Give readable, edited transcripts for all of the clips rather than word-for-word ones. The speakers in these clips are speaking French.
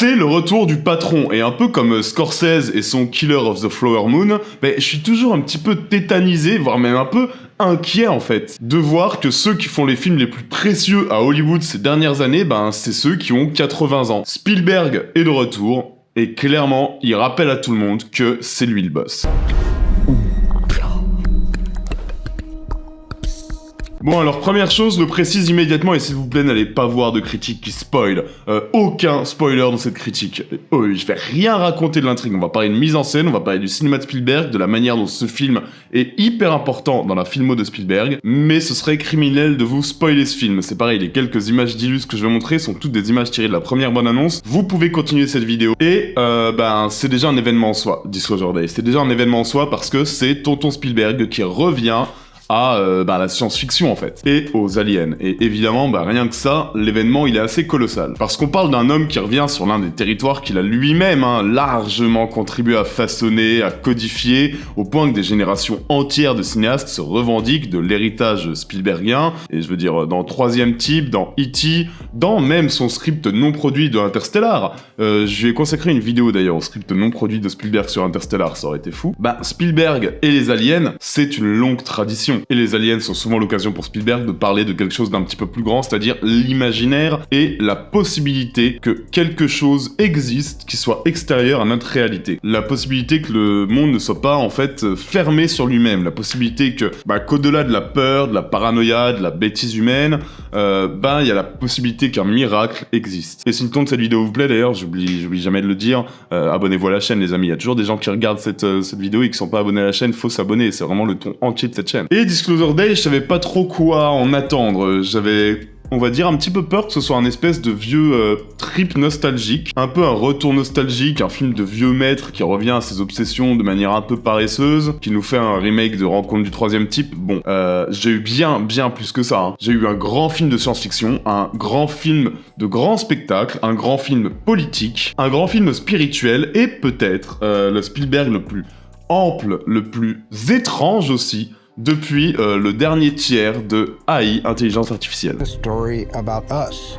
C'est le retour du patron, et un peu comme Scorsese et son Killer of the Flower Moon, je suis toujours un petit peu tétanisé, voire même un peu inquiet en fait, de voir que ceux qui font les films les plus précieux à Hollywood ces dernières années, c'est ceux qui ont 80 ans. Spielberg est de retour, et clairement, il rappelle à tout le monde que c'est lui le boss. Bon alors première chose, le précise immédiatement et s'il vous plaît n'allez pas voir de critiques qui spoilent. Aucun spoiler dans cette critique. Je vais rien raconter de l'intrigue, on va parler de mise en scène, on va parler du cinéma de Spielberg, de la manière dont ce film est hyper important dans la filmo de Spielberg, mais ce serait criminel de vous spoiler ce film. C'est pareil, les quelques images d'illus que je vais montrer sont toutes des images tirées de la première bande-annonce. Vous pouvez continuer cette vidéo et c'est déjà un événement en soi, Disclosure Day. C'est déjà un événement en soi parce que c'est Tonton Spielberg qui revient à la science-fiction en fait, et aux aliens. Et évidemment, rien que ça, l'événement il est assez colossal. Parce qu'on parle d'un homme qui revient sur l'un des territoires qu'il a lui-même largement contribué à façonner, à codifier, au point que des générations entières de cinéastes se revendiquent de l'héritage Spielbergien, et je veux dire dans Troisième Type, dans E.T., dans même son script non produit de Interstellar. Je lui ai consacré une vidéo d'ailleurs au script non produit de Spielberg sur Interstellar, ça aurait été fou. Spielberg et les aliens, c'est une longue tradition. Et les aliens sont souvent l'occasion pour Spielberg de parler de quelque chose d'un petit peu plus grand, c'est-à-dire l'imaginaire et la possibilité que quelque chose existe qui soit extérieur à notre réalité. La possibilité que le monde ne soit pas en fait fermé sur lui-même. La possibilité que, qu'au-delà de la peur, de la paranoïa, de la bêtise humaine, il y a la possibilité qu'un miracle existe. Et si le ton de cette vidéo vous plaît d'ailleurs, j'oublie jamais de le dire, abonnez-vous à la chaîne les amis. Il y a toujours des gens qui regardent cette vidéo et qui sont pas abonnés à la chaîne, faut s'abonner, c'est vraiment le ton entier de cette chaîne. Et Disclosure Day, je savais pas trop quoi en attendre. J'avais, on va dire, un petit peu peur que ce soit un espèce de vieux trip nostalgique, un peu un retour nostalgique, un film de vieux maître qui revient à ses obsessions de manière un peu paresseuse, qui nous fait un remake de Rencontre du Troisième Type. Bon, j'ai eu bien plus que ça. J'ai eu un grand film de science-fiction, un grand film de grand spectacle, un grand film politique, un grand film spirituel, et peut-être le Spielberg le plus ample, le plus étrange aussi, depuis le dernier tiers de AI, intelligence artificielle. A story about us.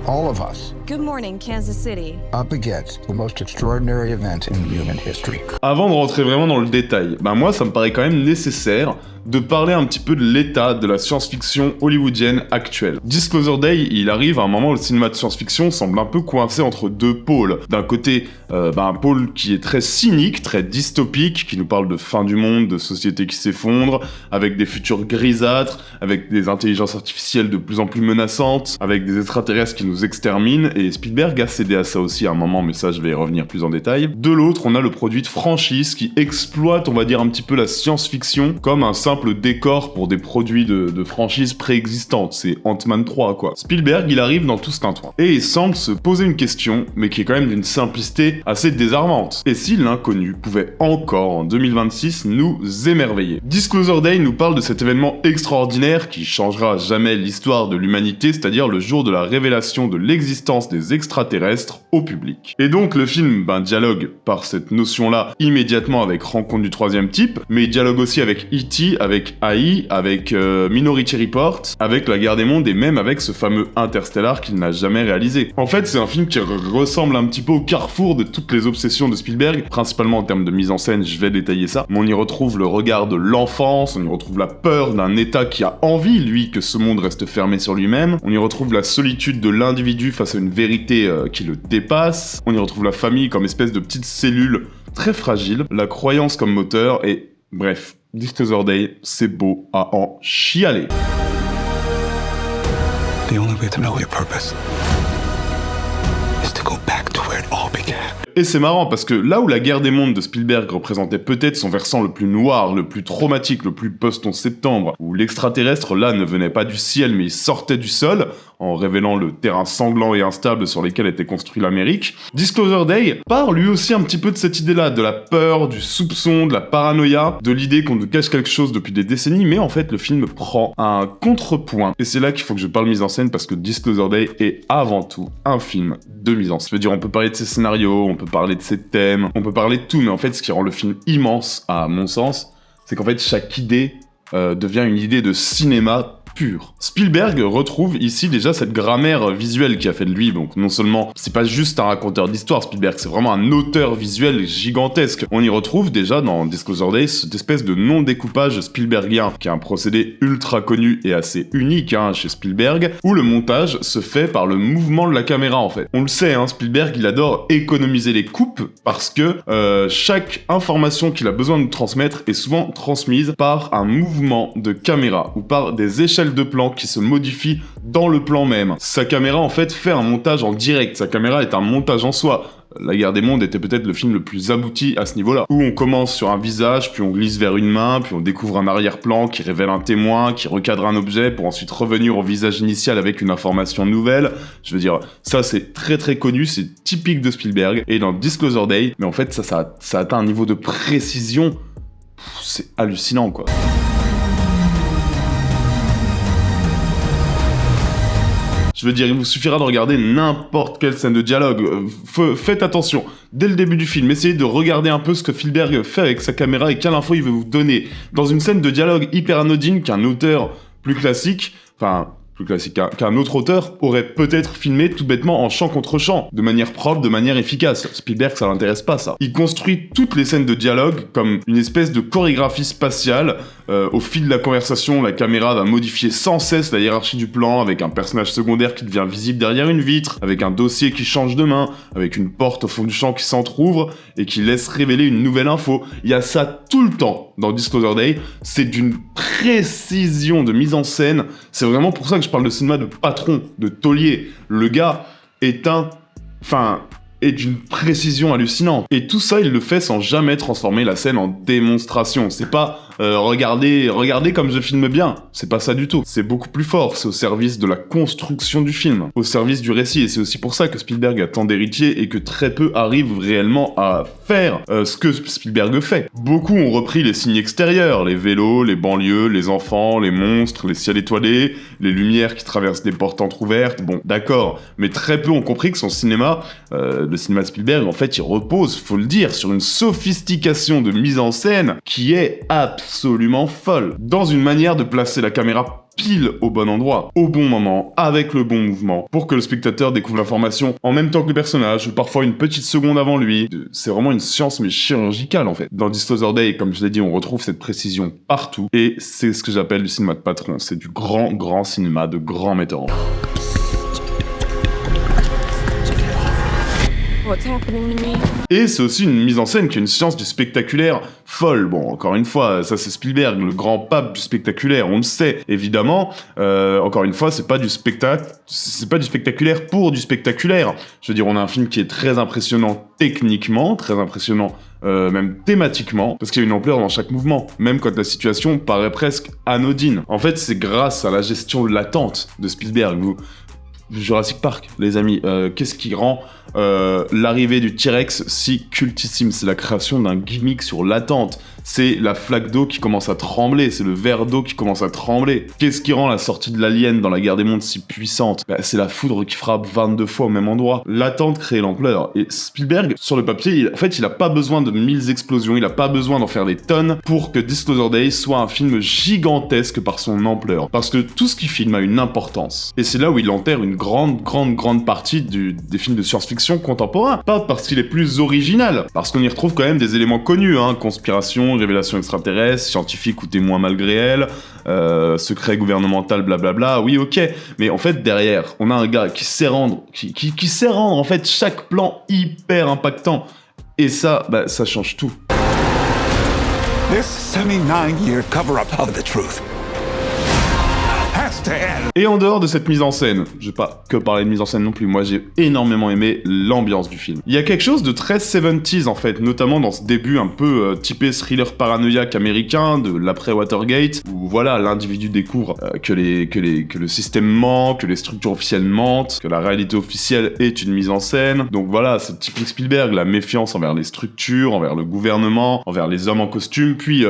All of us. Good morning, Kansas City. Up against the most extraordinary event in human history. Avant de rentrer vraiment dans le détail, moi ça me paraît quand même nécessaire de parler un petit peu de l'état de la science-fiction hollywoodienne actuelle. Disclosure Day, il arrive à un moment où le cinéma de science-fiction semble un peu coincé entre deux pôles. D'un côté, un pôle qui est très cynique, très dystopique, qui nous parle de fin du monde, de sociétés qui s'effondrent, avec des futurs grisâtres, avec des intelligences artificielles de plus en plus menaçantes, avec des extraterrestres qui nous exterminent, et Spielberg a cédé à ça aussi à un moment, mais ça je vais y revenir plus en détail. De l'autre, on a le produit de franchise qui exploite, on va dire, un petit peu la science-fiction comme un simple décor pour des produits de franchise préexistantes. C'est Ant-Man 3, quoi. Spielberg, il arrive dans tout ce tintouin. Et il semble se poser une question, mais qui est quand même d'une simplicité assez désarmante. Et si l'inconnu pouvait encore, en 2026, nous émerveiller? Disclosure Day nous parle de cet événement extraordinaire qui changera jamais l'histoire de l'humanité, c'est-à-dire le jour de la révélation de l'existence des extraterrestres au public. Et donc, le film, dialogue par cette notion-là immédiatement avec Rencontre du Troisième Type, mais il dialogue aussi avec E.T., avec AI, avec Minority Report, avec La Guerre des Mondes et même avec ce fameux Interstellar qu'il n'a jamais réalisé. En fait, c'est un film qui ressemble un petit peu au carrefour de toutes les obsessions de Spielberg, principalement en termes de mise en scène, je vais détailler ça, mais on y retrouve le regard de l'enfance, on y retrouve la peur d'un état qui a envie, lui, que ce monde reste fermé sur lui-même, on y retrouve la solitude de l'individu face à une vérité qui le dépasse, on y retrouve la famille comme espèce de petite cellule très fragile, la croyance comme moteur, et bref, Disclosure Day, c'est beau à en chialer. The only way to know your purpose is to go back to where it all began. Et c'est marrant parce que là où La Guerre des Mondes de Spielberg représentait peut-être son versant le plus noir, le plus traumatique, le plus post-11 septembre, où l'extraterrestre là ne venait pas du ciel mais il sortait du sol, en révélant le terrain sanglant et instable sur lequel était construit l'Amérique, Disclosure Day part lui aussi un petit peu de cette idée-là, de la peur, du soupçon, de la paranoïa, de l'idée qu'on nous cache quelque chose depuis des décennies, mais en fait le film prend un contrepoint. Et c'est là qu'il faut que je parle mise en scène parce que Disclosure Day est avant tout un film de mise en scène. Je veux dire, on peut parler de ses scénarios, on peut parler de ses thèmes, on peut parler de tout, mais en fait ce qui rend le film immense, à mon sens, c'est qu'en fait chaque idée devient une idée de cinéma pur. Spielberg retrouve ici déjà cette grammaire visuelle qui a fait de lui, donc non seulement c'est pas juste un raconteur d'histoire, Spielberg, c'est vraiment un auteur visuel gigantesque. On y retrouve déjà dans Disclosure Day cette espèce de non-découpage spielbergien, qui est un procédé ultra connu et assez unique chez Spielberg, où le montage se fait par le mouvement de la caméra en fait. On le sait, Spielberg il adore économiser les coupes parce que chaque information qu'il a besoin de transmettre est souvent transmise par un mouvement de caméra ou par des échelles de plan qui se modifient dans le plan même. Sa caméra en fait fait un montage en direct, sa caméra est un montage en soi. La Guerre des Mondes était peut-être le film le plus abouti à ce niveau-là, où on commence sur un visage, puis on glisse vers une main, puis on découvre un arrière-plan qui révèle un témoin, qui recadre un objet, pour ensuite revenir au visage initial avec une information nouvelle. Je veux dire, ça c'est très très connu, c'est typique de Spielberg, et dans Disclosure Day, mais en fait ça atteint un niveau de précision, c'est hallucinant quoi. Je veux dire, il vous suffira de regarder n'importe quelle scène de dialogue. Faites attention. Dès le début du film, essayez de regarder un peu ce que Spielberg fait avec sa caméra et quelle info il veut vous donner. Dans une scène de dialogue hyper anodine qu'un auteur plus classique qu'un autre auteur aurait peut-être filmé tout bêtement en chant contre chant, de manière propre, de manière efficace. Spielberg, ça l'intéresse pas, ça. Il construit toutes les scènes de dialogue comme une espèce de chorégraphie spatiale. Au fil de la conversation, la caméra va modifier sans cesse la hiérarchie du plan, avec un personnage secondaire qui devient visible derrière une vitre, avec un dossier qui change de main, avec une porte au fond du champ qui s'entrouvre et qui laisse révéler une nouvelle info. Il y a ça tout le temps dans Disclosure Day. C'est d'une précision de mise en scène. C'est vraiment pour ça que je parle de cinéma de patron, de taulier. Le gars est d'une précision hallucinante. Et tout ça, il le fait sans jamais transformer la scène en démonstration. C'est pas regardez comme je filme bien. C'est pas ça du tout. C'est beaucoup plus fort. C'est au service de la construction du film, au service du récit. Et c'est aussi pour ça que Spielberg a tant d'héritiers et que très peu arrivent réellement à faire ce que Spielberg fait. Beaucoup ont repris les signes extérieurs, les vélos, les banlieues, les enfants, les monstres, les ciels étoilés, les lumières qui traversent des portes entrouvertes. Bon, d'accord. Mais très peu ont compris que son cinéma, le cinéma de Spielberg, en fait, il repose, faut le dire, sur une sophistication de mise en scène qui est absolument folle. Dans une manière de placer la caméra pile au bon endroit, au bon moment, avec le bon mouvement, pour que le spectateur découvre l'information en même temps que le personnage, ou parfois une petite seconde avant lui. C'est vraiment une science mais chirurgicale en fait. Dans Disclosure Day, comme je l'ai dit, on retrouve cette précision partout, et c'est ce que j'appelle du cinéma de patron. C'est du grand cinéma de grands metteurs en scène. Et c'est aussi une mise en scène qui est une science du spectaculaire folle. Bon, encore une fois, ça c'est Spielberg, le grand pape du spectaculaire, on le sait, évidemment. Encore une fois, c'est pas du spectaculaire pour du spectaculaire. Je veux dire, on a un film qui est très impressionnant techniquement, très impressionnant même thématiquement, parce qu'il y a une ampleur dans chaque mouvement, même quand la situation paraît presque anodine. En fait, c'est grâce à la gestion latente de Spielberg. Jurassic Park, les amis, qu'est-ce qui rend l'arrivée du T-Rex si cultissime? C'est la création d'un gimmick sur l'attente. C'est la flaque d'eau qui commence à trembler, c'est le verre d'eau qui commence à trembler. Qu'est-ce qui rend la sortie de l'alien dans la Guerre des Mondes si puissante? C'est la foudre qui frappe 22 fois au même endroit. L'attente crée l'ampleur. Et Spielberg, sur le papier, il a pas besoin de 1000 explosions, il a pas besoin d'en faire des tonnes pour que Disclosure Day soit un film gigantesque par son ampleur. Parce que tout ce qu'il filme a une importance. Et c'est là où il enterre une grande partie des films de science-fiction contemporains. Pas parce qu'il est plus original, parce qu'on y retrouve quand même des éléments connus, conspiration, révélation extraterrestre, scientifique ou témoin malgré elle, secret gouvernemental, blablabla, oui ok, mais en fait derrière, on a un gars qui sait rendre, qui sait rendre en fait chaque plan hyper impactant, et ça change tout. This 79-year cover-up of the truth has to end. Et en dehors de cette mise en scène, je vais pas que parler de mise en scène non plus, moi j'ai énormément aimé l'ambiance du film. Il y a quelque chose de très 70s en fait, notamment dans ce début un peu typé thriller paranoïaque américain de l'après-Watergate, où voilà, l'individu découvre que le système ment, que les structures officielles mentent, que la réalité officielle est une mise en scène. Donc voilà, c'est typique Spielberg, la méfiance envers les structures, envers le gouvernement, envers les hommes en costume, puis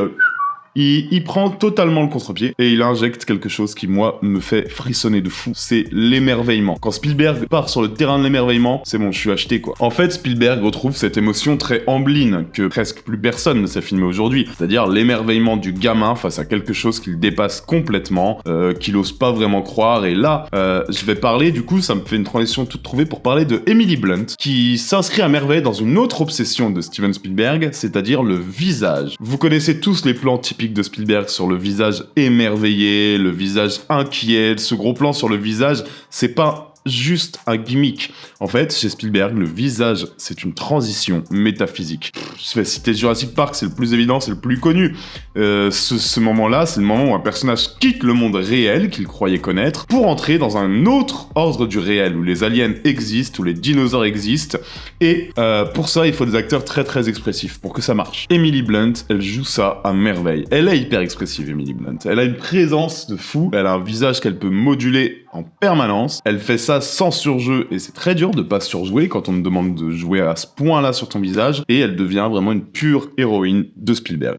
Il prend totalement le contre-pied et il injecte quelque chose qui, moi, me fait frissonner de fou. C'est l'émerveillement. Quand Spielberg part sur le terrain de l'émerveillement, c'est bon, je suis acheté, quoi. En fait, Spielberg retrouve cette émotion très Amblin que presque plus personne ne sait filmer aujourd'hui. C'est-à-dire l'émerveillement du gamin face à quelque chose qu'il dépasse complètement, qu'il ose pas vraiment croire. Et là, je vais parler, du coup, ça me fait une transition toute trouvée pour parler de Emily Blunt, qui s'inscrit à merveille dans une autre obsession de Steven Spielberg, c'est-à-dire le visage. Vous connaissez tous les plans typiques de Spielberg sur le visage émerveillé, le visage inquiet. Ce gros plan sur le visage, c'est pas juste un gimmick. En fait, chez Spielberg, le visage, c'est une transition métaphysique. Je vais citer Jurassic Park, c'est le plus évident, c'est le plus connu. Ce moment-là, c'est le moment où un personnage quitte le monde réel qu'il croyait connaître pour entrer dans un autre ordre du réel, où les aliens existent, où les dinosaures existent. Et pour ça, il faut des acteurs très très expressifs pour que ça marche. Emily Blunt, elle joue ça à merveille. Elle est hyper expressive, Emily Blunt. Elle a une présence de fou, elle a un visage qu'elle peut moduler en permanence. Elle fait ça sans surjeu et c'est très dur de pas surjouer quand on te demande de jouer à ce point-là sur ton visage et elle devient vraiment une pure héroïne de Spielberg.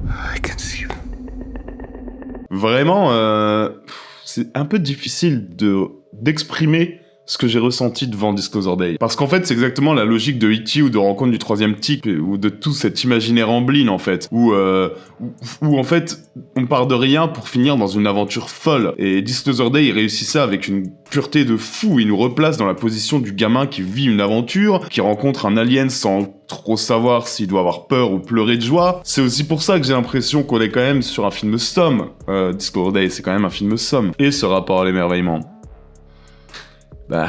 I can see you. Vraiment, c'est un peu difficile d'exprimer ce que j'ai ressenti devant Disclosure Day. Parce qu'en fait, c'est exactement la logique de E.T. ou de Rencontre du Troisième Type, ou de tout cet imaginaire Amblin, en fait. Où en fait, on part de rien pour finir dans une aventure folle. Et Disclosure Day, il réussit ça avec une pureté de fou. Il nous replace dans la position du gamin qui vit une aventure, qui rencontre un alien sans trop savoir s'il doit avoir peur ou pleurer de joie. C'est aussi pour ça que j'ai l'impression qu'on est quand même sur un film somme. Disclosure Day, c'est quand même un film somme. Et ce rapport à l'émerveillement. Bah,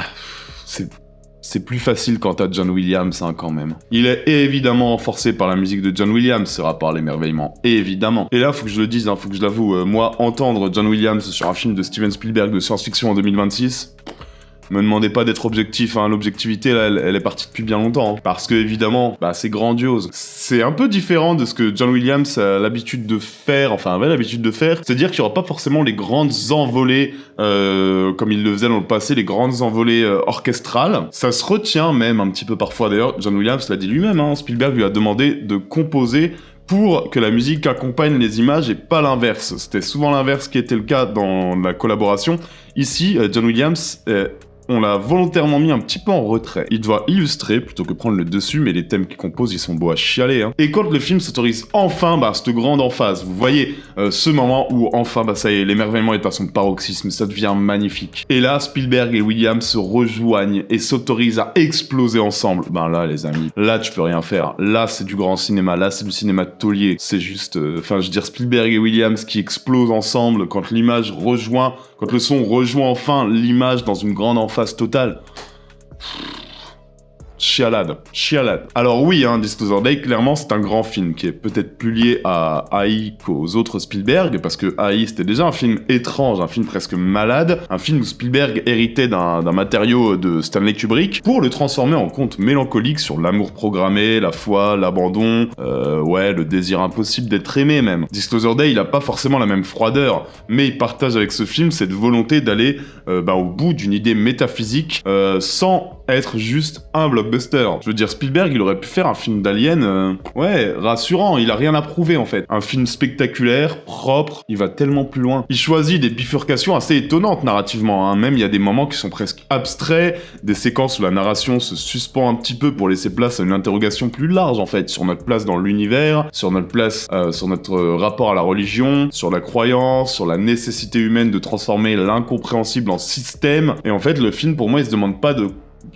c'est plus facile quand t'as John Williams, hein, quand même. Il est évidemment renforcé par la musique de John Williams, ce rapport à l'émerveillement. Évidemment. Et là, faut que je le dise, hein, faut que je l'avoue, moi, entendre John Williams sur un film de Steven Spielberg de science-fiction en 2026... Me demandez pas d'être objectif, hein. L'objectivité là, elle est partie depuis bien longtemps. Hein. Parce que évidemment, bah c'est grandiose. C'est un peu différent de ce que John Williams a l'habitude de faire, enfin avait l'habitude de faire. C'est-à-dire qu'il y aura pas forcément les grandes envolées, comme il le faisait dans le passé, les grandes envolées orchestrales. Ça se retient même un petit peu parfois. D'ailleurs, John Williams l'a dit lui-même, hein. Spielberg lui a demandé de composer pour que la musique accompagne les images et pas l'inverse. C'était souvent l'inverse qui était le cas dans la collaboration. Ici, John Williams... on l'a volontairement mis un petit peu en retrait. Il doit illustrer plutôt que prendre le dessus, mais les thèmes qu'il compose, ils sont beaux à chialer. Hein. Et quand le film s'autorise enfin, cette grande emphase, vous voyez ce moment où enfin, ça y est, l'émerveillement est à son paroxysme, ça devient magnifique. Et là, Spielberg et Williams se rejoignent et s'autorisent à exploser ensemble. Là, les amis, là, tu peux rien faire. Là, c'est du grand cinéma, là, c'est du cinéma de taulier. C'est juste, Spielberg et Williams qui explosent ensemble quand l'image rejoint, quand le son rejoint enfin l'image dans une grande emphase totale. Chialade. Alors oui, hein, Disclosure Day, clairement, c'est un grand film qui est peut-être plus lié à AI qu'aux autres Spielberg, parce que AI, c'était déjà un film étrange, un film presque malade, un film où Spielberg héritait d'un matériau de Stanley Kubrick pour le transformer en conte mélancolique sur l'amour programmé, la foi, l'abandon, le désir impossible d'être aimé même. Disclosure Day, il a pas forcément la même froideur, mais il partage avec ce film cette volonté d'aller au bout d'une idée métaphysique sans être juste un blockbuster. Je veux dire, Spielberg, il aurait pu faire un film d'Alien, rassurant, il a rien à prouver en fait. Un film spectaculaire, propre, il va tellement plus loin. Il choisit des bifurcations assez étonnantes narrativement, hein. Même il y a des moments qui sont presque abstraits, des séquences où la narration se suspend un petit peu pour laisser place à une interrogation plus large en fait, sur notre place dans l'univers, sur notre place, sur notre rapport à la religion, sur la croyance, sur la nécessité humaine de transformer l'incompréhensible en système. Et en fait, le film, pour moi,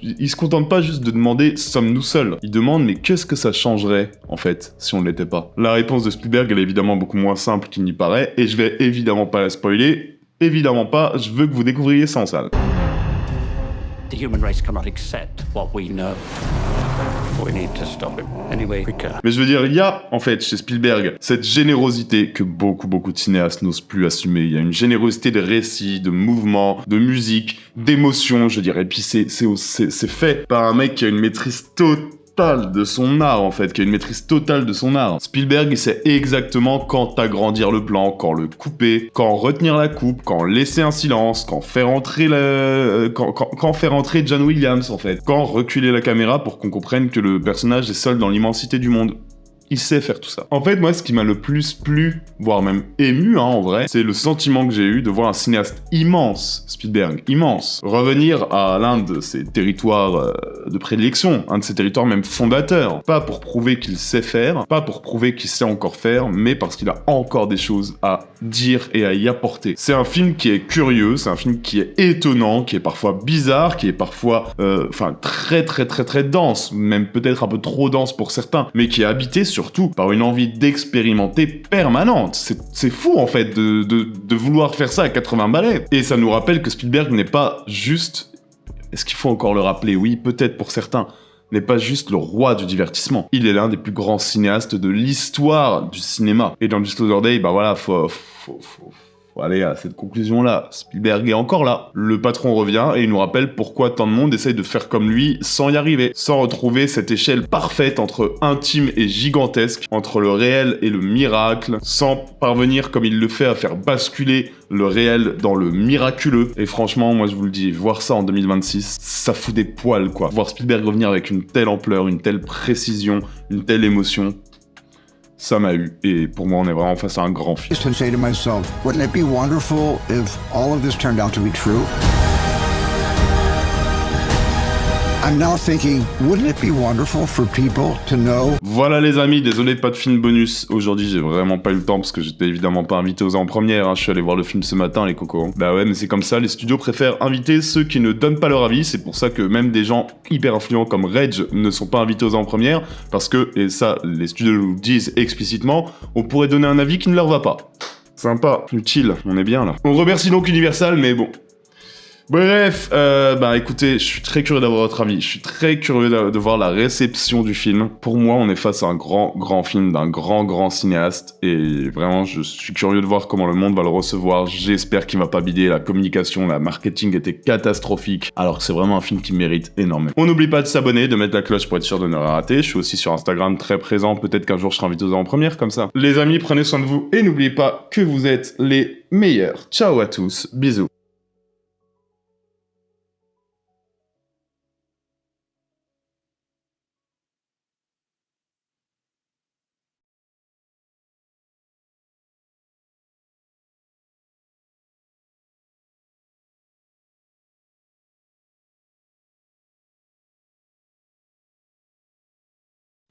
il se contente pas juste de demander « sommes-nous seuls ?» Il demande « mais qu'est-ce que ça changerait, en fait, si on ne l'était pas ?» La réponse de Spielberg, elle est évidemment beaucoup moins simple qu'il n'y paraît, et je vais évidemment pas la spoiler, évidemment pas, je veux que vous découvriez ça en salle. The human race cannot accept what we know. We need to stop it. Anyway, we can. Mais je veux dire, il y a, en fait, chez Spielberg, cette générosité que beaucoup de cinéastes n'osent plus assumer. Il y a une générosité de récits, de mouvements, de musique, d'émotions, je dirais. Et puis c'est fait par un mec qui a une maîtrise totale de son art, en fait, qui a une maîtrise totale de son art. Spielberg, il sait exactement quand agrandir le plan, quand le couper, quand retenir la coupe, quand laisser un silence, quand faire entrer quand faire entrer John Williams, en fait, quand reculer la caméra pour qu'on comprenne que le personnage est seul dans l'immensité du monde. Il sait faire tout ça. En fait, moi, ce qui m'a le plus plu, voire même ému, en vrai, c'est le sentiment que j'ai eu de voir un cinéaste immense, Spielberg, immense, revenir à l'un de ses territoires de prédilection, un de ses territoires même fondateurs. Pas pour prouver qu'il sait faire, pas pour prouver qu'il sait encore faire, mais parce qu'il a encore des choses à dire et à y apporter. C'est un film qui est curieux, c'est un film qui est étonnant, qui est parfois bizarre, qui est parfois, très dense, même peut-être un peu trop dense pour certains, mais qui est habité surtout par une envie d'expérimenter permanente. C'est fou en fait de vouloir faire ça à 80 balais. Et ça nous rappelle que Spielberg n'est pas juste... Est-ce qu'il faut encore le rappeler? Oui, peut-être pour certains. N'est pas juste le roi du divertissement. Il est l'un des plus grands cinéastes de l'histoire du cinéma. Et dans Just Other Day, bah voilà, faut aller à cette conclusion-là. Spielberg est encore là. Le patron revient et il nous rappelle pourquoi tant de monde essaye de faire comme lui sans y arriver. Sans retrouver cette échelle parfaite entre intime et gigantesque, entre le réel et le miracle, sans parvenir comme il le fait à faire basculer le réel dans le miraculeux. Et franchement, moi je vous le dis, voir ça en 2026, ça fout des poils quoi. Voir Spielberg revenir avec une telle ampleur, une telle précision, une telle émotion, ça m'a eu. Et pour moi, on est vraiment face à un grand film. I used to say to myself, wouldn't it be wonderful if all of this turned out to be true? I'm now thinking, wouldn't it be wonderful for people to know? Voilà les amis, désolé pas de film bonus. Aujourd'hui j'ai vraiment pas eu le temps parce que j'étais évidemment pas invité aux avant-premières, hein. Je suis allé voir le film ce matin les cocos. Bah ouais mais c'est comme ça, les studios préfèrent inviter ceux qui ne donnent pas leur avis, c'est pour ça que même des gens hyper influents comme Reg ne sont pas invités aux avant-premières, parce que, et ça les studios nous le disent explicitement, on pourrait donner un avis qui ne leur va pas. Sympa, utile, on est bien là. On remercie donc Universal mais bon... Bref, écoutez, je suis très curieux d'avoir votre avis, je suis très curieux de voir la réception du film. Pour moi, on est face à un grand film d'un grand cinéaste, et vraiment, je suis curieux de voir comment le monde va le recevoir. J'espère qu'il va pas bider, la communication, la marketing était catastrophique, alors que c'est vraiment un film qui mérite énormément. On n'oublie pas de s'abonner, de mettre la cloche pour être sûr de ne rien rater. Je suis aussi sur Instagram très présent, peut-être qu'un jour je serai invité aux avant-premières comme ça. Les amis, prenez soin de vous, et n'oubliez pas que vous êtes les meilleurs. Ciao à tous, bisous.